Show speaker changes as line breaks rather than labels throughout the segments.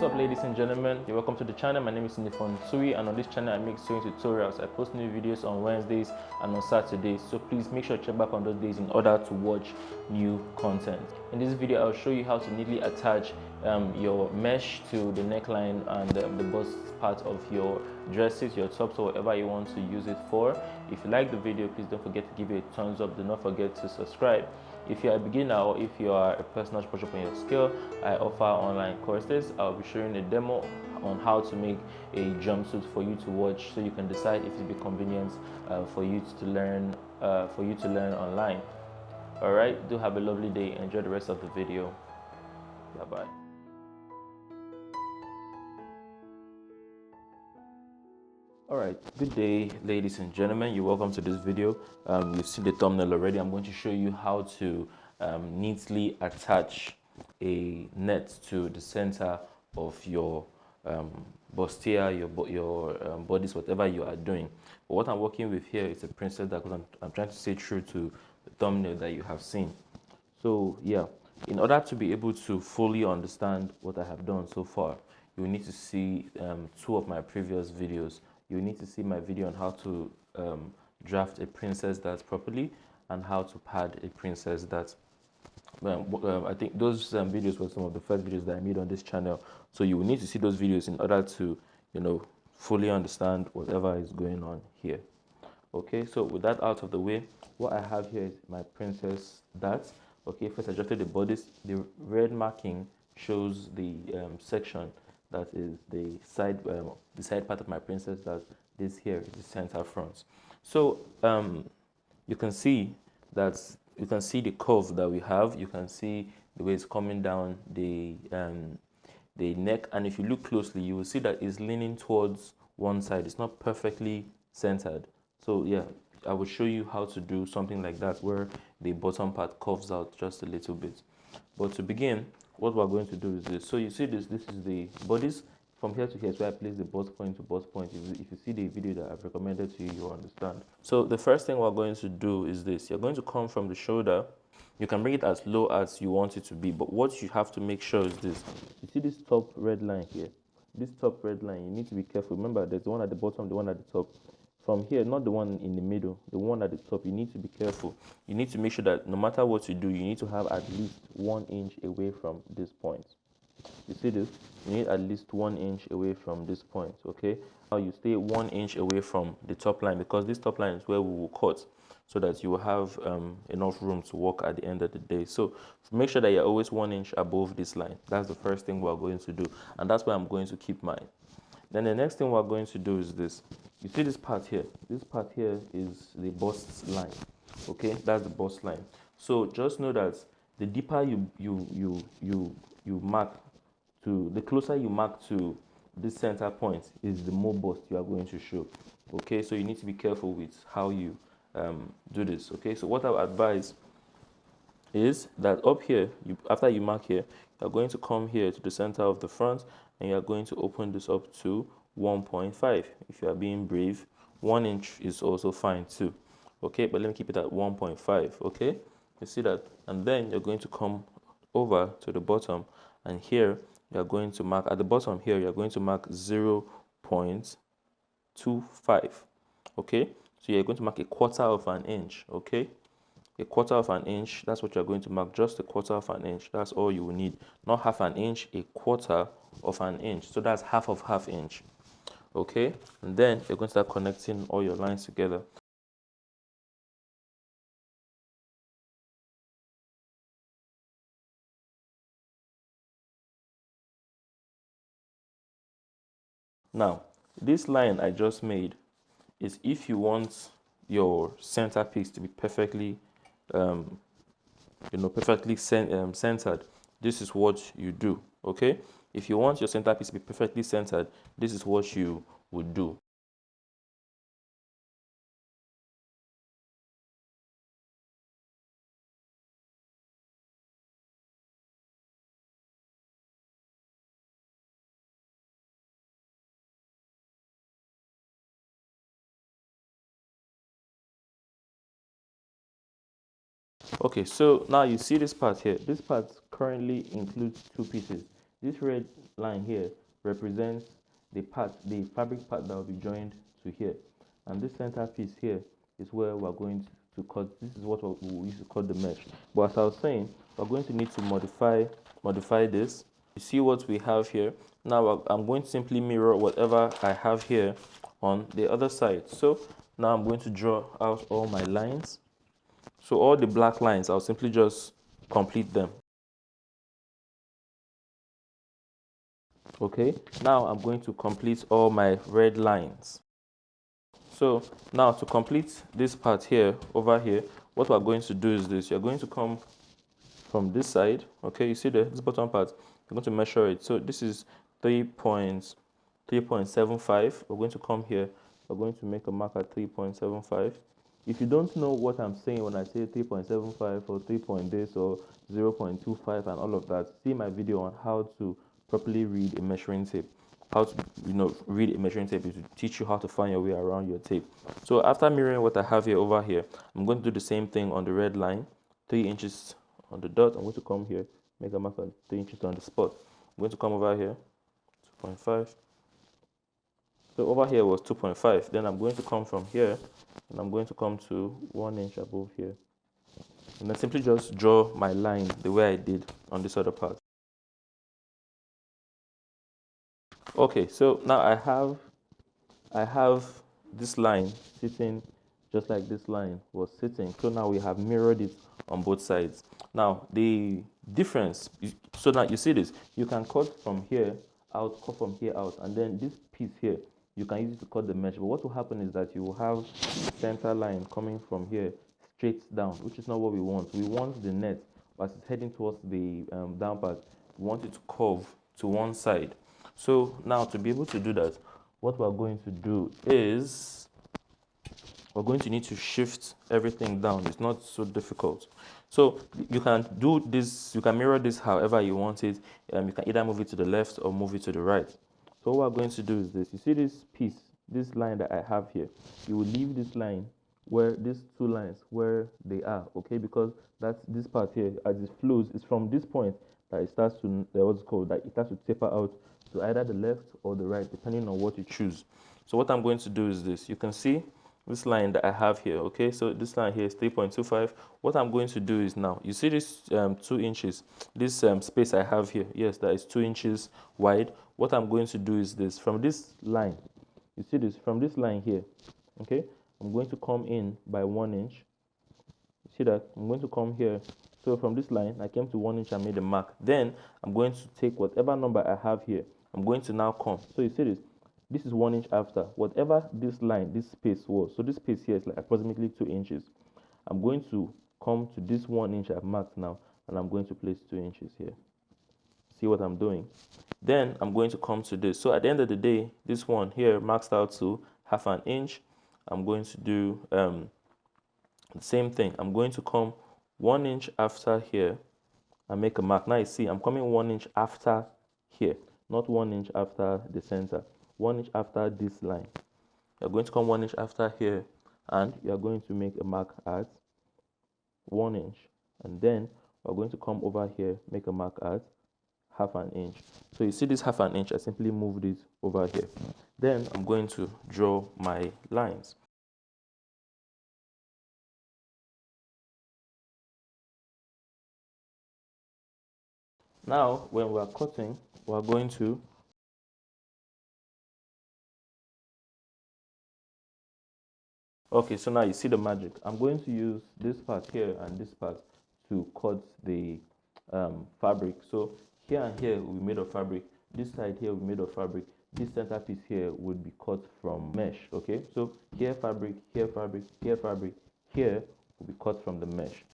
up, ladies and gentlemen? You're welcome to the channel. My name is NDIFON NTUI, and on this channel I make sewing tutorials. I post new videos on Wednesdays and on Saturdays, so please make sure to check back on those days in order to watch new content. In this video I'll show you how to neatly attach your mesh to the neckline and the bust part of your dresses, your tops, or whatever you want to use it for. If you like the video, please don't forget to give it a thumbs up. Do not forget to subscribe. If you're a beginner or if you are a person that's pushing up on your skill, I offer online courses. I'll be showing a demo on how to make a jumpsuit for you to watch, so you can decide if it be convenient for you to learn online. All right, do have a lovely day. Enjoy the rest of the video. Bye bye. Alright, good day, ladies and gentlemen. You're welcome to this video. You've seen the thumbnail already. I'm going to show you how to neatly attach a net to the center of your bustier, your bodice, whatever you are doing. But what I'm working with here is a princess that I'm trying to stay true to the thumbnail that you have seen. So yeah, in order to be able to fully understand what I have done so far, you need to see two of my previous videos. You need to see my video on how to draft a princess dart properly and how to pad a princess dart. I think those videos were some of the first videos that I made on this channel. So you will need to see those videos in order to, fully understand whatever is going on here. Okay, so with that out of the way, what I have here is my princess dart. Okay, first I drafted the bodice. The red marking shows the section that is the side part of my princess dart. This here is the center front. So you can see the curve that we have. You can see the way it's coming down the neck, and if you look closely, you will see that it's leaning towards one side. It's not perfectly centered. So yeah, I will show you how to do something like that where the bottom part curves out just a little bit. But to begin, what we're going to do is this. So you see this is the bodice. From here to here is where I place the bust point to bust point. If you see the video that I've recommended to you, you'll understand. So the first thing we're going to do is this. You're going to come from the shoulder. You can bring it as low as you want it to be, but what you have to make sure is this. You see this top red line here? This top red line, you need to be careful. Remember, there's the one at the bottom, the one at the top. From here, not the one in the middle, the one at the top, you need to be careful. You need to make sure that no matter what you do, you need to have at least 1 inch away from this point. You see this? You need at least 1 inch away from this point, okay? Now you stay 1 inch away from the top line, because this top line is where we will cut, so that you will have enough room to work at the end of the day. So make sure that you're always 1 inch above this line. That's the first thing we're going to do, and that's where I'm going to keep mine. Then the next thing we're going to do is this. You see this part here? This part here is the bust line, okay? That's the bust line. So just know that the deeper you mark to, the closer you mark to this center point, is the more bust you are going to show. Okay, so you need to be careful with how you do this. Okay, so what I would advise is that up here, after you mark here, you're going to come here to the center of the front, and you're going to open this up to 1.5. If you are being brave, 1 inch is also fine too. Okay, but let me keep it at 1.5. Okay, you see that? And then you're going to come over to the bottom, and here you're going to mark at the bottom here, you're going to mark 0.25. Okay, so you're going to mark 1/4 of an inch. Okay, 1/4 of an inch, that's what you're going to mark, just 1/4 of an inch. That's all you will need, not half an inch, 1/4 of an inch. So that's half of half inch. Okay, and then you're going to start connecting all your lines together. Now, this line I just made is if you want your centerpiece to be perfectly, centered. This is what you do. Okay, if you want your centerpiece to be perfectly centered, this is what you would do. Okay, so now you see this part here. This part currently includes two pieces. This red line here represents the fabric part that will be joined to here, and this center piece here is where we're going to cut. This is what we used to cut the mesh. But as I was saying, we're going to need to modify this. You see what we have here. Now I'm going to simply mirror whatever I have here on the other side. So now I'm going to draw out all my lines. So all the black lines, I'll simply just complete them. Okay, now I'm going to complete all my red lines. So now to complete this part here, over here, what we're going to do is this. You're going to come from this side. Okay, you see this bottom part, you're going to measure it. So this is 3.75. We're going to come here. We're going to make a mark at 3.75. If you don't know what I'm saying when I say 3.75 or 3 point this or 0.25 and all of that, see my video on how to properly read a measuring tape. How to read a measuring tape is to teach you how to find your way around your tape. So after mirroring what I have here over here, I'm going to do the same thing on the red line, 3 inches on the dot. I'm going to come here, make a mark at 3 inches on the spot. I'm going to come over here, 2.5. So over here was 2.5. Then I'm going to come from here and I'm going to come to 1 inch above here. And then simply just draw my line the way I did on this other part. Okay, so now I have this line sitting just like this line was sitting. So now we have mirrored it on both sides. Now the difference is, so now you see this, you can cut from here out, cut from here out, and then this piece here you can use it to cut the mesh. But what will happen is that you will have center line coming from here straight down, which is not what we want. We want the net, as it's heading towards the down part, we want it to curve to one side. So now to be able to do that, what we're going to do is we're going to need to shift everything down. It's not so difficult. So you can do this, you can mirror this however you want it. You can either move it to the left or move it to the right. So what we're going to do is this. You see this piece, this line that I have here, you will leave this line where these two lines where they are, okay? Because that's this part here, as it flows, is from this point that it starts to what's called that it starts to taper out to either the left or the right, depending on what you choose. So what I'm going to do is this. You can see this line that I have here, okay? So this line here is 3.25. What I'm going to do is now, you see this 2 inches, this space I have here, yes, that is 2 inches wide. What I'm going to do is this. From this line, you see this, from this line here, okay? I'm going to come in by 1 inch. You see that? I'm going to come here. So from this line, I came to 1 inch and made a mark. Then I'm going to take whatever number I have here. I'm going to now come. So you see this? This is 1 inch after. Whatever this line, this space was. So this space here is like approximately 2 inches. I'm going to come to this 1 inch I've marked now, and I'm going to place 2 inches here. See what I'm doing? Then I'm going to come to this. So at the end of the day, this one here maxed out to 1/2 inch. I'm going to do the same thing. I'm going to come 1 inch after here and make a mark. Now you see I'm coming 1 inch after here, not 1 inch after the center. 1 inch after this line. You're going to come 1 inch after here and you're going to make a mark at 1 inch. And then we're going to come over here, make a mark at 1/2 inch. So you see this 1/2 inch, I simply moved it over here. Then I'm going to draw my lines. Now, when we're cutting, we're going to okay, so now you see the magic. I'm going to use this part here and this part to cut the fabric. So here and here we made of fabric. This side here we made of fabric. This center piece here would be cut from mesh. Okay, so here fabric, here fabric, here fabric, here will be cut from the mesh.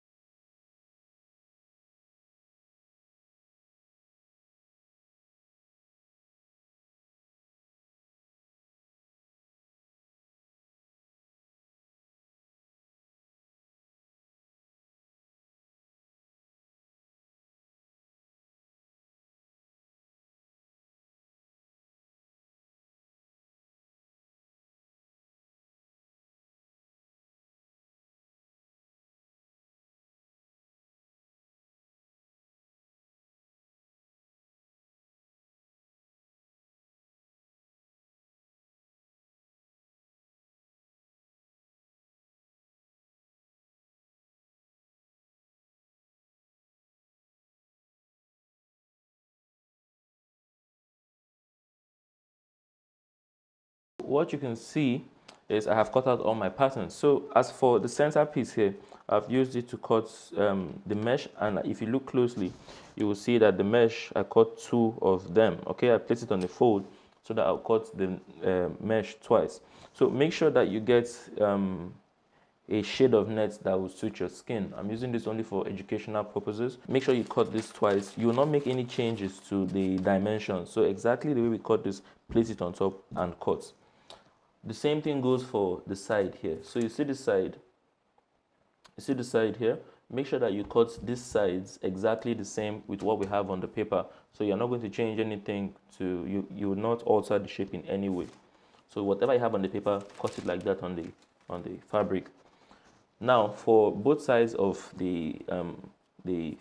What you can see is I have cut out all my patterns. So as for the center piece here, I've used it to cut the mesh, and if you look closely, you will see that the mesh, I cut 2 of them. Okay, I placed it on the fold so that I'll cut the mesh twice. So make sure that you get a shade of net that will suit your skin. I'm using this only for educational purposes. Make sure you cut this twice. You will not make any changes to the dimensions. So exactly the way we cut this, place it on top and cut. The same thing goes for the side here. So you see the side here. Make sure that you cut these sides exactly the same with what we have on the paper. So you're not going to change anything to, you will not alter the shape in any way. So whatever you have on the paper, cut it like that on the fabric. Now for both sides of the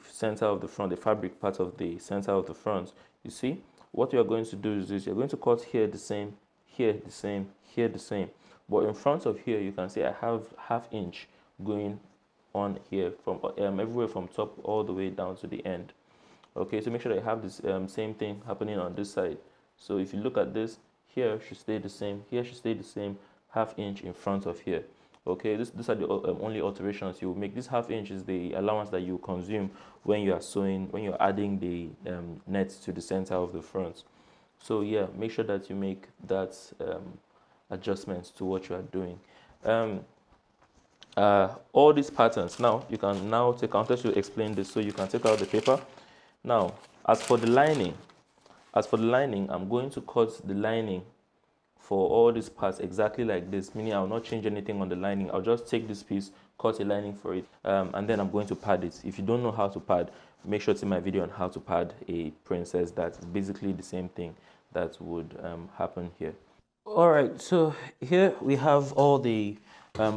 center of the front, the fabric part of the center of the front, you see, what you are going to do is this. You're going to cut here the same, here the same, here the same. But in front of here, you can see I have ½ inch going on here from everywhere from top all the way down to the end. Okay, so make sure that you have this same thing happening on this side. So if you look at this, here should stay the same, here should stay the same, ½ inch in front of here. Okay, these are the only alterations you will make. This ½ inch is the allowance that you consume when you are sewing, when you're adding the net to the center of the front. So yeah, make sure that you make that adjustments to what you are doing. All these patterns, now you can now take, I wanted to explain this, so you can take out the paper. Now, as for the lining, I'm going to cut the lining for all these parts exactly like this, meaning I will not change anything on the lining. I'll just take this piece, cut a lining for it, and then I'm going to pad it. If you don't know how to pad, make sure to see my video on how to pad a princess. That's basically the same thing that would happen here. All right, so here we have all the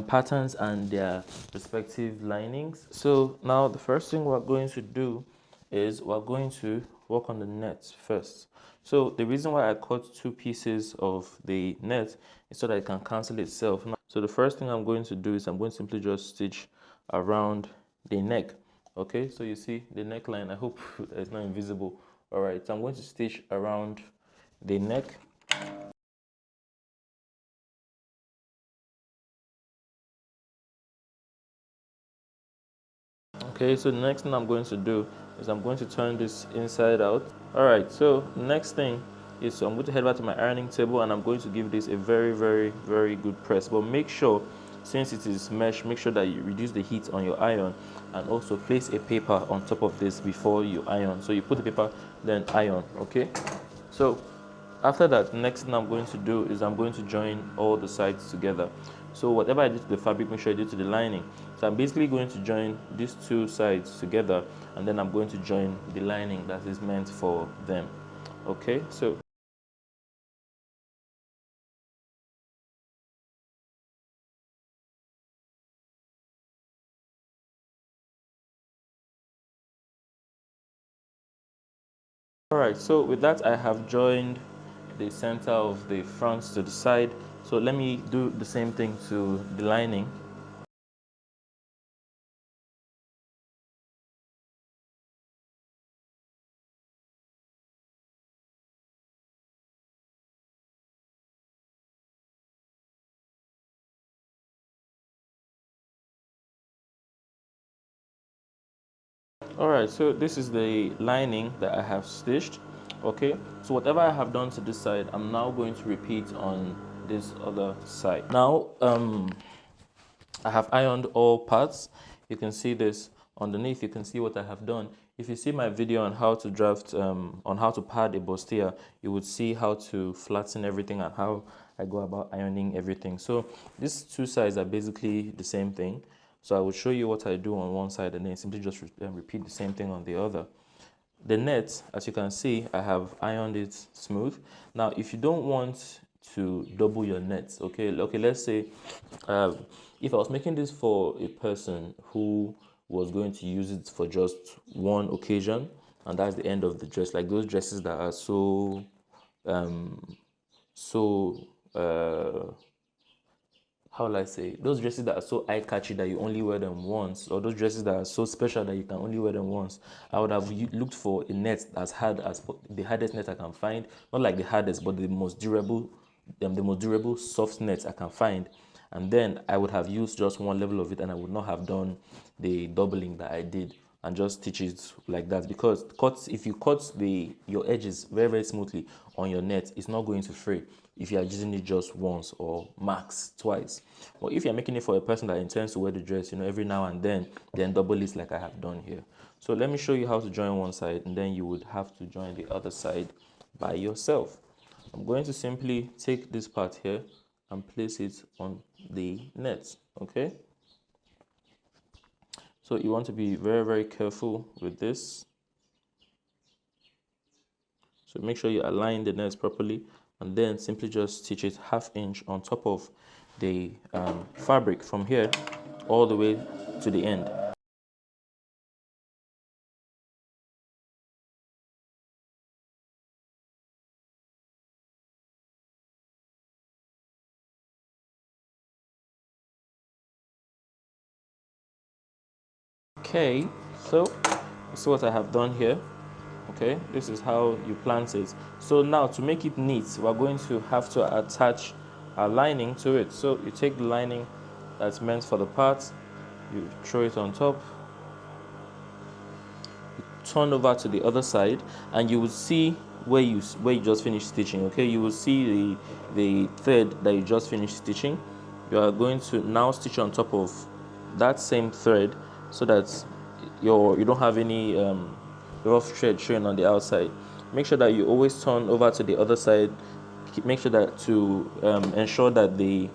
patterns and their respective linings. So now the first thing we're going to do is we're going to work on the net first. So the reason why I cut 2 pieces of the net is so that it can cancel itself. So the first thing I'm going to do is I'm going to simply just stitch around the neck. Okay, so you see the neckline, I hope it's not invisible. All right, so I'm going to stitch around the neck. Okay, so the next thing I'm going to do is I'm going to turn this inside out. All right, so next thing is, so I'm going to head back to my ironing table and I'm going to give this a very, very, very good press. But make sure, since it is mesh, make sure that you reduce the heat on your iron and also place a paper on top of this before you iron. So you put the paper, then iron, okay? So after that, next thing I'm going to do is I'm going to join all the sides together. So whatever I did to the fabric, make sure I do to the lining. So I'm basically going to join these 2 sides together, and then I'm going to join the lining that is meant for them. Okay, so all right, so with that I have joined the center of the front to the side. So let me do the same thing to the lining. All right, so this is the lining that I have stitched. Okay, so whatever I have done to this side, I'm now going to repeat on this other side. Now I have ironed all parts. You can see this underneath. You can see what I have done. If you see my video on how to draft, on how to pad a bustier, you would see how to flatten everything and how I go about ironing everything. So these 2 sides are basically the same thing. So I will show you what I do on one side and then simply just repeat the same thing on the other. The net, as you can see, I have ironed it smooth. Now, if you don't want to double your nets, okay, let's say if I was making this for a person who was going to use it for just one occasion, and that's the end of the dress, like those dresses that are so how will I say, those dresses that are so eye-catchy that you only wear them once, or those dresses that are so special that you can only wear them once, I would have looked for a net as hard as the hardest net I can find, not like the hardest, but the most durable the most durable soft net I can find, and then I would have used just one level of it, and I would not have done the doubling that I did and just stitch it like that, because if you cut your edges very smoothly on your net, it's not going to fray if you are using it just once or max twice. But if you're making it for a person that intends to wear the dress, every now and then double it like I have done here. So let me show you how to join one side, and then you would have to join the other side by yourself. I'm going to simply take this part here and place it on the net. Okay, so you want to be very careful with this. So make sure you align the nets properly, and then simply just stitch it 1/2 inch on top of the fabric from here all the way to the end. Okay, so this is what I have done here. Okay, this is how you plant it. So now to make it neat, we're going to have to attach a lining to it. So you take the lining that's meant for the part, you throw it on top, you turn over to the other side, and you will see where you just finished stitching. Okay, you will see the thread that you just finished stitching. You are going to now stitch on top of that same thread so that you don't have any rough thread showing on the outside. Make sure that you always turn over to the other side. Make sure that to ensure that the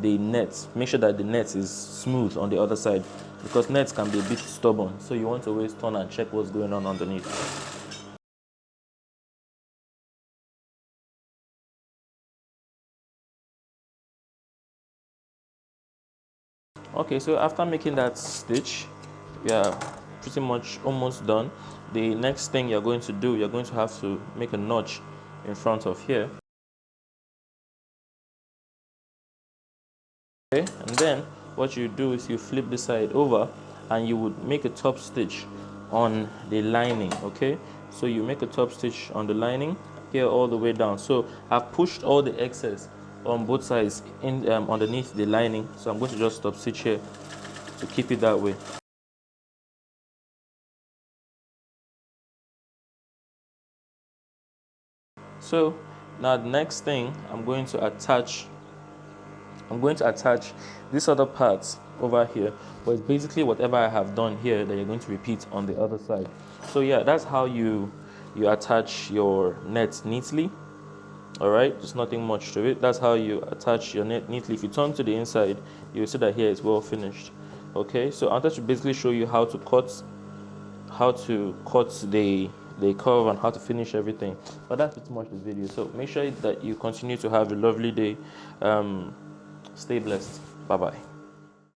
net, make sure that the net is smooth on the other side, because nets can be a bit stubborn, so you want to always turn and check what's going on underneath. Okay, so after making that stitch, we are pretty much almost done. The next thing you're going to do, you're going to have to make a notch in front of here. Okay, and then what you do is you flip the side over and you would make a top stitch on the lining. Okay, so you make a top stitch on the lining here all the way down. So I've pushed all the excess on both sides in underneath the lining, so I'm going to just stop stitch here to keep it that way. So now the next thing, I'm going to attach this other part over here, but it's basically whatever I have done here that you're going to repeat on the other side. So yeah, that's how you attach your net neatly. All right, there's nothing much to it. That's how you attach your net neatly. If you turn to the inside, you'll see that here it's well finished. Okay, so I wanted to basically show you how to cut the curve and how to finish everything. But that's pretty much the video. So make sure that you continue to have a lovely day. Stay blessed. Bye bye.